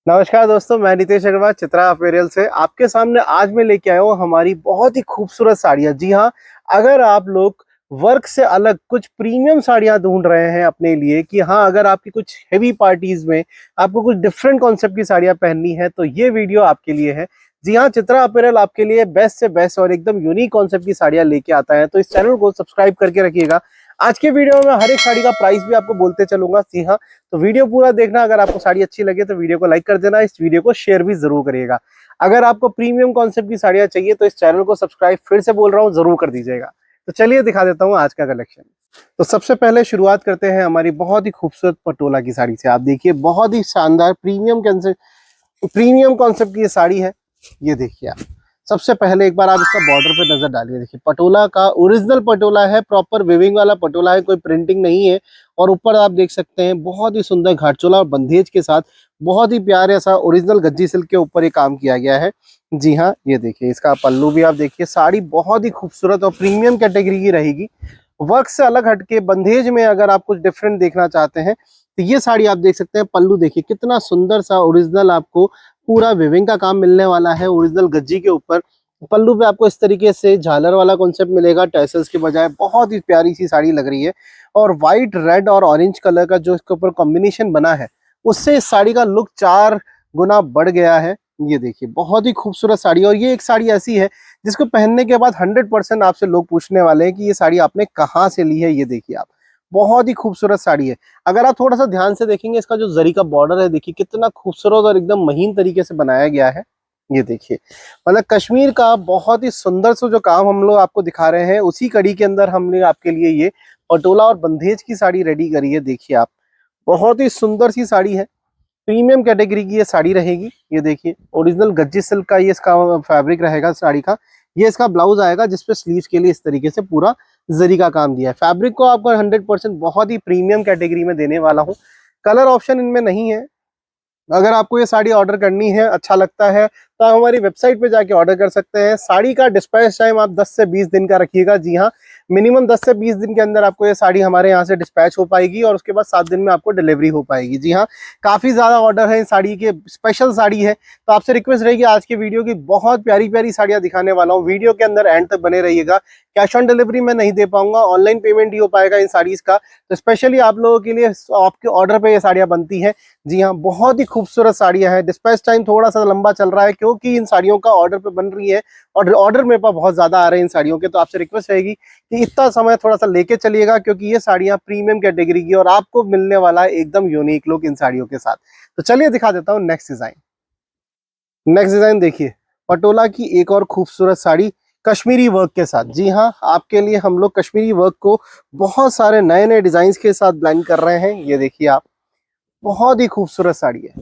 नमस्कार दोस्तों, मैं नितेश अग्रवाल चित्रा अपैरल से आपके सामने आज मैं लेके आया हूँ हमारी बहुत ही खूबसूरत साड़ियाँ। जी हाँ, अगर आप लोग वर्क से अलग कुछ प्रीमियम साड़ियाँ ढूंढ रहे हैं अपने लिए कि हाँ, अगर आपकी कुछ हेवी पार्टीज में आपको कुछ डिफरेंट कॉन्सेप्ट की साड़ियाँ पहननी है तो ये वीडियो आपके लिए है। जी हाँ, चित्रा अपैरल आपके लिए बेस्ट से बेस्ट और एकदम यूनिक कॉन्सेप्ट की साड़ियाँ लेके आता है, तो इस चैनल को सब्सक्राइब करके रखिएगा। आज के वीडियो में हर एक साड़ी का प्राइस भी आपको बोलते चलूंगा। जी हाँ, तो वीडियो पूरा देखना। अगर आपको साड़ी अच्छी लगे तो वीडियो को लाइक कर देना, इस वीडियो को शेयर भी जरूर करिएगा। अगर आपको प्रीमियम कॉन्सेप्ट की साड़ियां चाहिए तो इस चैनल को सब्सक्राइब फिर से बोल रहा हूँ जरूर कर दीजिएगा। तो चलिए दिखा देता हूँ आज का कलेक्शन। तो सबसे पहले शुरुआत करते हैं हमारी बहुत ही खूबसूरत पटोला की साड़ी से। आप देखिए, बहुत ही शानदार प्रीमियम कॉन्सेप्ट की ये साड़ी है। ये देखिए आप, सबसे पहले एक बार आप इसका बॉर्डर पे नजर डालिए। देखिए, पटोला का ओरिजिनल पटोला है, प्रॉपर विविंग वाला पटोला है, कोई प्रिंटिंग नहीं है। और ऊपर आप देख सकते हैं बहुत ही सुंदर घाटचोला और बंधेज के साथ बहुत ही प्यारे सा ओरिजिनल गज्जी सिल्क के ऊपर ये काम किया गया है। जी हाँ, ये देखिए, इसका पल्लू भी आप देखिए। साड़ी बहुत ही खूबसूरत और प्रीमियम कैटेगरी की रहेगी। वर्क से अलग हटके बंधेज में अगर आप कुछ डिफरेंट देखना चाहते हैं तो ये साड़ी आप देख सकते हैं। पल्लू देखिए कितना सुंदर सा ओरिजिनल, आपको पूरा विविंग का काम मिलने वाला है ओरिजिनल गज्जी के ऊपर। पल्लू पे आपको इस तरीके से झालर वाला कॉन्सेप्ट मिलेगा टैसल्स के बजाय। बहुत ही प्यारी सी साड़ी लग रही है। और व्हाइट, रेड और ऑरेंज कलर का जो इसके ऊपर कॉम्बिनेशन बना है उससे इस साड़ी का लुक 4 गुना बढ़ गया है। ये देखिए, बहुत ही खूबसूरत साड़ी। और ये एक साड़ी ऐसी है जिसको पहनने के बाद 100% आपसे लोग पूछने वाले हैं कि ये साड़ी आपने कहाँ से ली है। ये देखिए आप, बहुत ही खूबसूरत साड़ी है। अगर आप थोड़ा सा ध्यान से देखेंगे, इसका जो जरी का बॉर्डर है देखिए कितना खूबसूरत और एकदम महीन तरीके से बनाया गया है। ये देखिए, मतलब कश्मीर का बहुत ही सुंदर सा जो काम हम लोग आपको दिखा रहे हैं उसी कड़ी के अंदर हमने आपके लिए ये पटोला और बंधेज की साड़ी रेडी करी है। देखिए आप, बहुत ही सुंदर सी साड़ी है। प्रीमियम कैटेगरी की ये साड़ी रहेगी। ये देखिए, ओरिजिनल गज्जी सिल्क का ये इसका फैब्रिक रहेगा साड़ी का। ये इसका ब्लाउज आएगा जिसपे स्लीव्स के लिए इस तरीके से पूरा जरी का काम दिया है। फैब्रिक को आपको 100% बहुत ही प्रीमियम कैटेगरी में देने वाला हूँ। कलर ऑप्शन इनमें नहीं है। अगर आपको ये साड़ी ऑर्डर करनी है, अच्छा लगता है, तो आप हमारी वेबसाइट पे जाके ऑर्डर कर सकते हैं। साड़ी का डिस्पैच टाइम आप 10 से 20 दिन का रखिएगा। जी हाँ, मिनिमम 10 से 20 दिन के अंदर आपको ये साड़ी हमारे यहाँ से डिस्पैच हो पाएगी और उसके बाद 7 दिन में आपको डिलीवरी हो पाएगी। जी हाँ, काफ़ी ज़्यादा ऑर्डर है इस साड़ी के, स्पेशल साड़ी है। तो आपसे रिक्वेस्ट रहेगी, आज की वीडियो की बहुत प्यारी प्यारी साड़ियाँ दिखाने वाला हूँ। वीडियो के अंदर एंड तक बने रहिएगा। कैश ऑन डिलीवरी मैं नहीं दे पाऊंगा, ऑनलाइन पेमेंट ही हो पाएगा इन साड़ीज़ का। तो स्पेशली आप लोगों के लिए आपके ऑर्डर पे ये साड़ियाँ बनती हैं। जी हाँ, बहुत ही खूबसूरत साड़ियाँ हैं। डिस्पैच टाइम थोड़ा सा लंबा चल रहा है क्योंकि इन साड़ियों का ऑर्डर पे बन रही है और ऑर्डर मेरे पास बहुत ज़्यादा आ रहे हैं इन साड़ियों के। तो आपसे रिक्वेस्ट रहेगी कि इतना समय थोड़ा सा लेके चलिएगा क्योंकि ये साड़ियाँ प्रीमियम कैटेगरी की और आपको मिलने वाला है एकदम यूनिक लुक इन साड़ियों के साथ। तो चलिए दिखा देता हूँ नेक्स्ट डिज़ाइन। नेक्स्ट डिज़ाइन देखिए, पटोला की एक और खूबसूरत साड़ी कश्मीरी वर्क के साथ। जी हाँ, आपके लिए हम लोग कश्मीरी वर्क को बहुत सारे नए नए डिज़ाइन के साथ ब्लेंड कर रहे हैं। ये देखिए आप, बहुत ही खूबसूरत साड़ी है।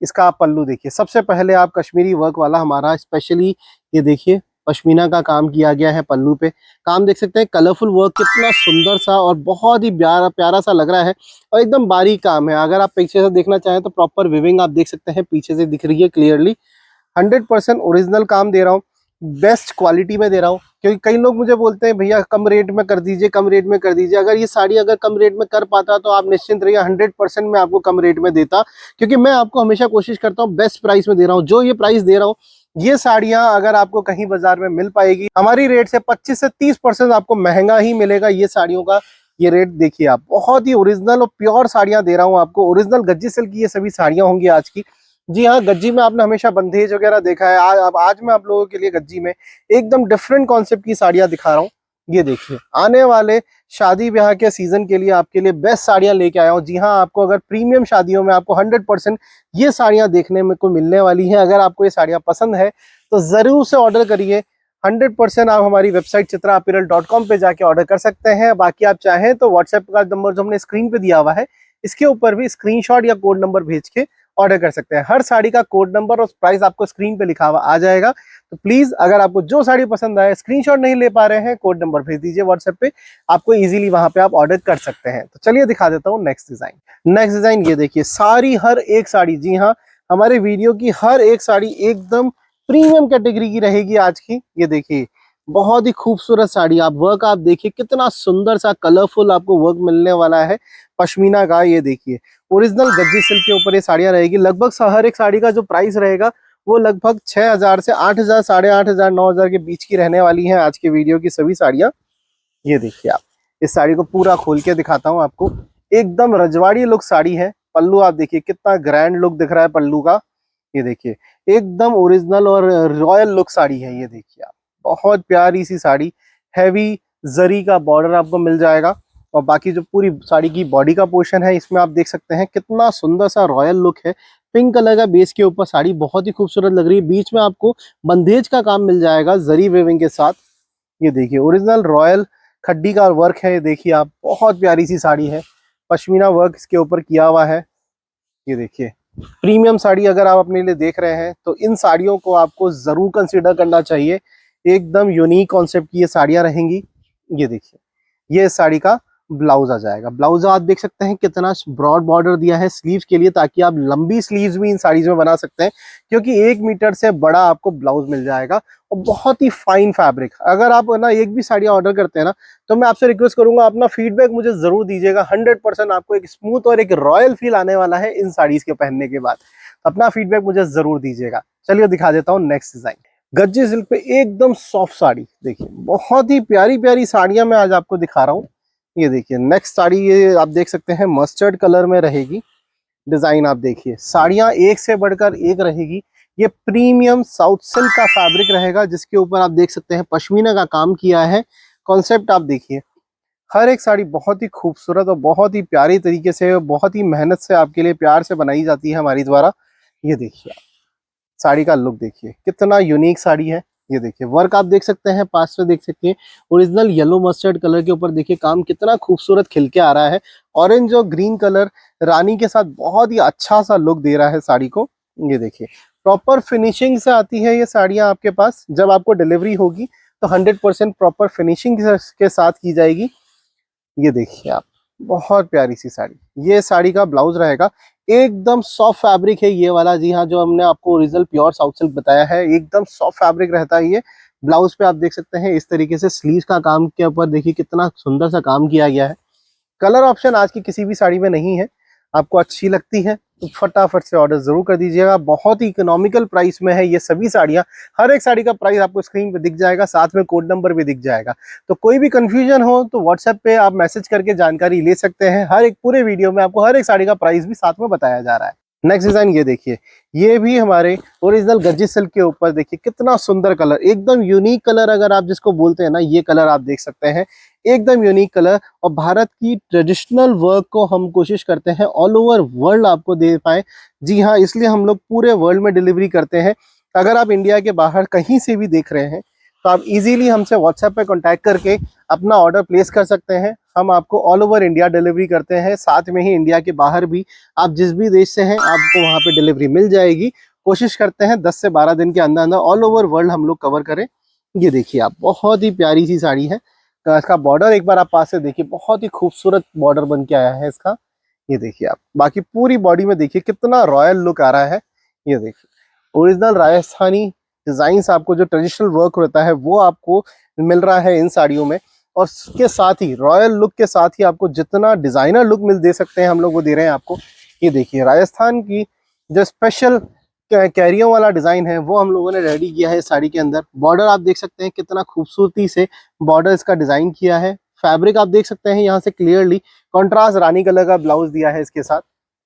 इसका आप पल्लू देखिए। सबसे पहले आप कश्मीरी वर्क वाला हमारा स्पेशली, ये देखिए पश्मीना का काम किया गया है पल्लू पे। काम देख सकते हैं, कलरफुल वर्क कितना सुंदर सा और बहुत ही प्यारा प्यारा सा लग रहा है और एकदम बारीक काम है। अगर आप पीछे से देखना चाहें तो प्रॉपर विविंग आप देख सकते हैं, पीछे से दिख रही है क्लियरली। 100% ओरिजिनल काम दे रहा हूँ, बेस्ट क्वालिटी में दे रहा हूँ। क्योंकि कई लोग मुझे बोलते हैं भैया कम रेट में कर दीजिए, कम रेट में कर दीजिए। अगर ये साड़ी अगर कम रेट में कर पाता तो आप निश्चिंत रहिए, 100% मैं आपको कम रेट में देता। क्योंकि मैं आपको हमेशा कोशिश करता हूँ बेस्ट प्राइस में दे रहा हूँ। जो ये प्राइस दे रहा हूँ, ये साड़ियाँ अगर आपको कहीं बाजार में मिल पाएगी हमारी रेट से 25 से 30% आपको महंगा ही मिलेगा ये साड़ियों का। ये रेट देखिए आप, बहुत ही ओरिजिनल और प्योर साड़ियाँ दे रहा हूँ आपको। ओरिजिनल गज्जी सिल्क की ये सभी साड़ियाँ होंगी आज की। जी हाँ, गज्जी में आपने हमेशा बंधेज वगैरह देखा है। आज मैं आप लोगों के लिए गज्जी में एकदम डिफरेंट कॉन्सेप्ट की साड़ियाँ दिखा रहा हूँ। ये देखिए, आने वाले शादी ब्याह के सीजन के लिए आपके लिए बेस्ट साड़ियाँ लेके आया हूँ। जी हाँ, आपको अगर प्रीमियम शादियों में आपको 100% ये साड़ियाँ देखने में को मिलने वाली हैं। अगर आपको ये साड़ियाँ पसंद है तो जरूर से ऑर्डर करिए। 100% आप हमारी वेबसाइट chitraapparel.com पे जाके ऑर्डर कर सकते हैं। बाकी आप चाहें तो व्हाट्सएप का नंबर जो हमने स्क्रीन पे दिया हुआ है, इसके ऊपर भी स्क्रीनशॉट या कोड नंबर भेज के ऑर्डर कर सकते हैं। हर साड़ी का कोड नंबर और प्राइस आपको स्क्रीन पे लिखा हुआ आ जाएगा। तो प्लीज, अगर आपको जो साड़ी पसंद आए, स्क्रीनशॉट नहीं ले पा रहे हैं, कोड नंबर भेज दीजिए व्हाट्सएप पे, आपको इजीली वहां पे आप ऑर्डर कर सकते हैं। तो चलिए दिखा देता हूँ नेक्स्ट डिजाइन। नेक्स्ट डिजाइन ये देखिए, सारी हर एक साड़ी, जी हाँ, हमारे वीडियो की हर एक साड़ी एकदम प्रीमियम कैटेगरी की रहेगी आज की। ये देखिए, बहुत ही खूबसूरत साड़ी। आप वर्क आप देखिए कितना सुंदर सा कलरफुल आपको वर्क मिलने वाला है पश्मीना का। ये देखिए ओरिजिनल गज्जी सिल्क के ऊपर ये साड़ियाँ रहेगी। लगभग हर एक साड़ी का जो प्राइस रहेगा वो लगभग 6,000 से 8,000, 8,500, 9,000 के बीच की रहने वाली हैं आज के वीडियो की सभी साड़ियाँ। ये देखिए आप, इस साड़ी को पूरा खोल के दिखाता हूँ आपको। एकदम रजवाड़ी लुक साड़ी है। पल्लू आप देखिए कितना ग्रैंड लुक दिख रहा है पल्लू का। ये देखिए एकदम ओरिजिनल और रॉयल लुक साड़ी है। ये देखिए आप, बहुत प्यारी सी साड़ी। हैवी जरी का बॉर्डर आपको मिल जाएगा और बाकी जो पूरी साड़ी की बॉडी का पोर्शन है इसमें आप देख सकते हैं कितना सुंदर सा रॉयल लुक है। पिंक कलर का बेस के ऊपर साड़ी बहुत ही खूबसूरत लग रही है। बीच में आपको बंदेज का काम मिल जाएगा जरी वेविंग के साथ। ये देखिए ओरिजिनल रॉयल खड्डी का वर्क है। ये देखिए आप, बहुत प्यारी सी साड़ी है। पश्मीना वर्क इसके ऊपर किया हुआ है। ये देखिए प्रीमियम साड़ी अगर आप अपने लिए देख रहे हैं तो इन साड़ियों को आपको जरूर कंसीडर करना चाहिए। एकदम यूनिक कॉन्सेप्ट की ये साड़ियां रहेंगी। ये देखिए ये साड़ी का ब्लाउज आ जाएगा। ब्लाउज आप देख सकते हैं कितना ब्रॉड बॉर्डर दिया है स्लीव्स के लिए, ताकि आप लंबी स्लीव्स भी इन साड़ीज में बना सकते हैं, क्योंकि 1 मीटर से बड़ा आपको ब्लाउज मिल जाएगा और बहुत ही फाइन फैब्रिक। अगर आप ना एक भी साड़ियाँ ऑर्डर करते हैं ना तो मैं आपसे रिक्वेस्ट करूंगा अपना फीडबैक मुझे जरूर दीजिएगा। 100% आपको एक स्मूथ और एक रॉयल फील आने वाला है इन साड़ीज के पहनने के बाद। अपना फीडबैक मुझे जरूर दीजिएगा। चलिए दिखा देता हूँ नेक्स्ट डिजाइन। गज्जी सिल्क पे एकदम सॉफ्ट साड़ी देखिए, बहुत ही प्यारी प्यारी साड़ियां मैं आज आपको दिखा रहा हूँ। ये देखिए नेक्स्ट साड़ी, ये आप देख सकते हैं मस्टर्ड कलर में रहेगी। डिजाइन आप देखिए, साड़ियां एक से बढ़कर एक रहेगी। ये प्रीमियम साउथ सिल्क का फैब्रिक रहेगा जिसके ऊपर आप देख सकते हैं पश्मीना का काम किया है। कॉन्सेप्ट आप देखिए, हर एक साड़ी बहुत ही खूबसूरत और बहुत ही प्यारी तरीके से, बहुत ही मेहनत से आपके लिए प्यार से बनाई जाती है हमारी द्वारा। ये देखिए साड़ी का लुक देखिए कितना यूनिक साड़ी है। ये देखिए वर्क आप देख सकते हैं, पास से देख सकते हैं ओरिजिनल येलो मस्टर्ड कलर के ऊपर देखिए काम कितना खूबसूरत खिल के आ रहा है। ऑरेंज और ग्रीन कलर रानी के साथ बहुत ही अच्छा सा लुक दे रहा है साड़ी को। ये देखिए प्रॉपर फिनिशिंग से आती है ये साड़ियाँ आपके पास। जब आपको डिलीवरी होगी तो 100% प्रॉपर फिनिशिंग के साथ की जाएगी। ये देखिए आप, बहुत प्यारी सी साड़ी। ये साड़ी का ब्लाउज रहेगा, एकदम सॉफ्ट फैब्रिक है ये वाला। जी हाँ, जो हमने आपको ओरिजिनल प्योर साउथ सिल्क बताया है, एकदम सॉफ्ट फैब्रिक रहता है ये। ब्लाउज पे आप देख सकते हैं इस तरीके से स्लीव का काम के ऊपर देखिए कितना सुंदर सा काम किया गया है। कलर ऑप्शन आज की किसी भी साड़ी में नहीं है। आपको अच्छी लगती है तो फटाफट से ऑर्डर जरूर कर दीजिएगा। बहुत ही इकोनॉमिकल प्राइस में है ये सभी साड़ियाँ। हर एक साड़ी का प्राइस आपको स्क्रीन पे दिख जाएगा, साथ में कोड नंबर भी दिख जाएगा। तो कोई भी कंफ्यूजन हो तो व्हाट्सएप पे आप मैसेज करके जानकारी ले सकते हैं। हर एक पूरे वीडियो में आपको हर एक साड़ी का प्राइस भी साथ में बताया जा रहा है। नेक्स्ट डिजाइन ये देखिए, ये भी हमारे ओरिजिनल गज्जी सिल्क के ऊपर देखिए कितना सुंदर कलर, एकदम यूनिक कलर अगर आप जिसको बोलते हैं ना, ये कलर आप देख सकते हैं एकदम यूनिक कलर। और भारत की ट्रेडिशनल वर्क को हम कोशिश करते हैं ऑल ओवर वर्ल्ड आपको दे पाए। जी हाँ, इसलिए हम लोग पूरे वर्ल्ड में डिलीवरी करते हैं। अगर आप इंडिया के बाहर कहीं से भी देख रहे हैं तो आप इजीली हमसे व्हाट्सएप पे कांटेक्ट करके अपना ऑर्डर प्लेस कर सकते हैं। हम आपको ऑल ओवर इंडिया डिलीवरी करते हैं, साथ में ही इंडिया के बाहर भी आप जिस भी देश से हैं आपको वहाँ पे डिलीवरी मिल जाएगी। कोशिश करते हैं 10 से 12 दिन के अंदर अंदर ऑल ओवर वर्ल्ड हम लोग कवर करें। ये देखिए आप, बहुत ही प्यारी सी साड़ी है। इसका बॉर्डर एक बार आप पास से देखिए, बहुत ही खूबसूरत बॉर्डर बन के आया है इसका। ये देखिए आप, बाकी पूरी बॉडी में देखिए कितना रॉयल लुक आ रहा है। ये देखिए ओरिजिनल राजस्थानी डिजाइन्स, आपको जो ट्रेडिशनल वर्क होता है वो आपको मिल रहा है इन साड़ियों में। और उसके साथ ही रॉयल लुक के साथ ही आपको जितना डिजाइनर लुक मिल दे सकते हैं हम लोग वो दे रहे हैं आपको। ये देखिए राजस्थान की जो स्पेशल कैरियों वाला डिजाइन है वो हम लोगों ने रेडी किया है साड़ी के अंदर। बॉर्डर आप देख सकते हैं कितना खूबसूरती से बॉर्डर इसका डिजाइन किया है। फैब्रिक आप देख सकते हैं यहाँ से क्लियरली कॉन्ट्रास्ट रानी कलर का ब्लाउज दिया है इसके साथ।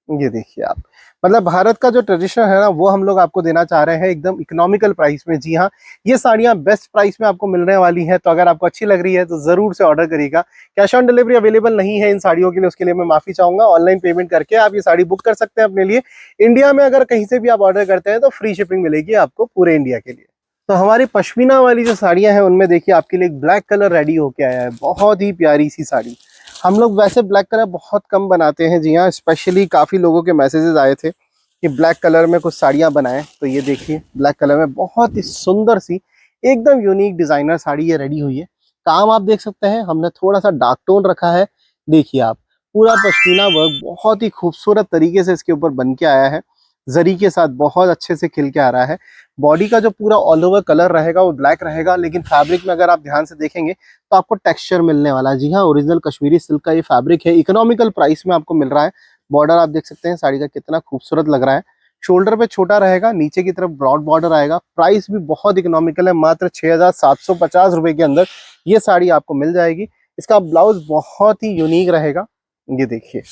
ये देखिए आप, मतलब भारत का जो ट्रेडिशन है ना वो हम लोग आपको देना चाह रहे हैं एकदम इकोनॉमिकल प्राइस में। जी हाँ, ये साड़ियाँ बेस्ट प्राइस में आपको मिलने वाली है। तो अगर आपको अच्छी लग रही है तो जरूर से ऑर्डर करिएगा। कैश ऑन डिलीवरी अवेलेबल नहीं है इन साड़ियों के लिए, उसके लिए मैं माफी चाहूंगा। ऑनलाइन पेमेंट करके आप ये साड़ी बुक कर सकते हैं अपने लिए। इंडिया में अगर कहीं से भी आप ऑर्डर करते हैं तो फ्री शिपिंग मिलेगी आपको पूरे इंडिया के लिए। तो हमारी पश्मीना वाली जो साड़ियाँ हैं उनमें देखिए आपके लिए एक ब्लैक कलर रेडी होके आया है। बहुत ही प्यारी सी साड़ी। हम लोग वैसे ब्लैक कलर बहुत कम बनाते हैं। जी हाँ, स्पेशली काफ़ी लोगों के मैसेजेस आए थे कि ब्लैक कलर में कुछ साड़ियाँ बनाएं। तो ये देखिए ब्लैक कलर में बहुत ही सुंदर सी एकदम यूनिक डिज़ाइनर साड़ी ये रेडी हुई है। काम आप देख सकते हैं, हमने थोड़ा सा डार्क टोन रखा है। देखिए आप, पूरा पश्मीना वर्क बहुत ही खूबसूरत तरीके से इसके ऊपर बन के आया है। जरी के साथ बहुत अच्छे से खिल के आ रहा है। बॉडी का जो पूरा ऑल ओवर कलर रहेगा वो ब्लैक रहेगा, लेकिन फैब्रिक में अगर आप ध्यान से देखेंगे तो आपको टेक्सचर मिलने वाला है। जी हाँ, ओरिजिनल कश्मीरी सिल्क का ये फैब्रिक है, इकोनॉमिकल प्राइस में आपको मिल रहा है। बॉर्डर आप देख सकते हैं साड़ी का कितना खूबसूरत लग रहा है। शोल्डर पे छोटा रहेगा, नीचे की तरफ ब्रॉड बॉर्डर आएगा। प्राइस भी बहुत इकोनॉमिकल है, मात्र 6,750 रुपए के अंदर ये साड़ी आपको मिल जाएगी। इसका ब्लाउज बहुत ही यूनिक रहेगा। ये देखिए,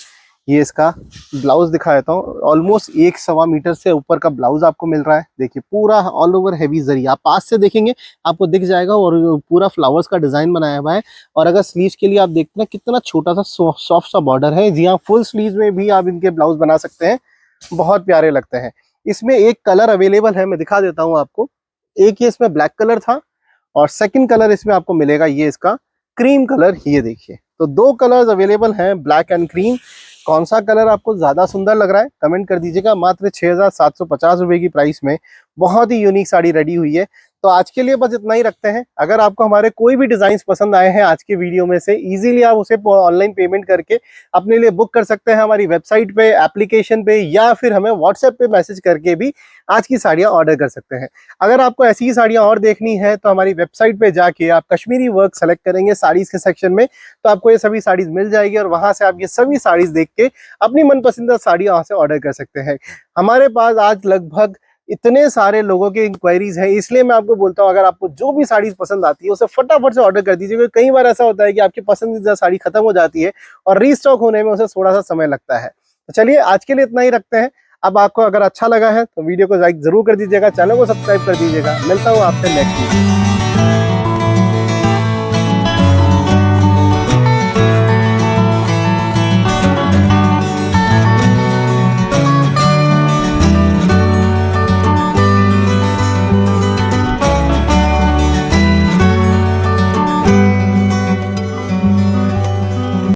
ये इसका ब्लाउज दिखा देता हूँ। ऑलमोस्ट 1.25 मीटर से ऊपर का ब्लाउज आपको मिल रहा है। देखिए पूरा ऑल ओवर हैवी जरी, आप पास से देखेंगे आपको दिख जाएगा, और पूरा फ्लावर्स का डिजाइन बनाया हुआ है। और अगर स्लीव्स के लिए आप देखते हैं कितना छोटा सा सॉफ्ट सा बॉर्डर है। जी हाँ, फुल स्लीव्स में भी आप इनके ब्लाउज बना सकते हैं, बहुत प्यारे लगते हैं। इसमें एक कलर अवेलेबल है, मैं दिखा देता हूँ आपको। एक ये इसमें ब्लैक कलर था, और सेकंड कलर इसमें आपको मिलेगा ये इसका क्रीम कलर। ये देखिए, तो 2 कलर्स अवेलेबल हैं, ब्लैक एंड क्रीम। कौन सा कलर आपको ज्यादा सुंदर लग रहा है कमेंट कर दीजिएगा। मात्र 6,750 रुपए की प्राइस में बहुत ही यूनिक साड़ी रेडी हुई है। तो आज के लिए बस इतना ही रखते हैं। अगर आपको हमारे कोई भी डिजाइन पसंद आए हैं आज के वीडियो में से, इजीली आप उसे ऑनलाइन पेमेंट करके अपने लिए बुक कर सकते हैं हमारी वेबसाइट पे, एप्लीकेशन पे, या फिर हमें व्हाट्सएप पे मैसेज करके भी आज की साड़ियां ऑर्डर कर सकते हैं। अगर आपको ऐसी ही साड़ियां और देखनी है तो हमारी वेबसाइट पे जाके आप कश्मीरी वर्क सेलेक्ट करेंगे साड़ीज के सेक्शन में, तो आपको ये सभी साड़ीज मिल जाएगी, और वहां से आप ये सभी साड़ीज देख के अपनी मनपसंदीदा साड़ी वहां से ऑर्डर कर सकते हैं। हमारे पास आज लगभग इतने सारे लोगों के इंक्वायरीज हैं, इसलिए मैं आपको बोलता हूँ अगर आपको जो भी साड़ी पसंद आती है उसे फटाफट से ऑर्डर कर दीजिए, क्योंकि कई बार ऐसा होता है कि आपकी पसंदीदा साड़ी खत्म हो जाती है और रीस्टॉक होने में उसे थोड़ा सा समय लगता है। तो चलिए आज के लिए इतना ही रखते हैं। अब आपको अगर अच्छा लगा है तो वीडियो को लाइक जरूर कर दीजिएगा, चैनल को सब्सक्राइब कर दीजिएगा। मिलता हूँ आपसे नेक्स्ट वीडियो।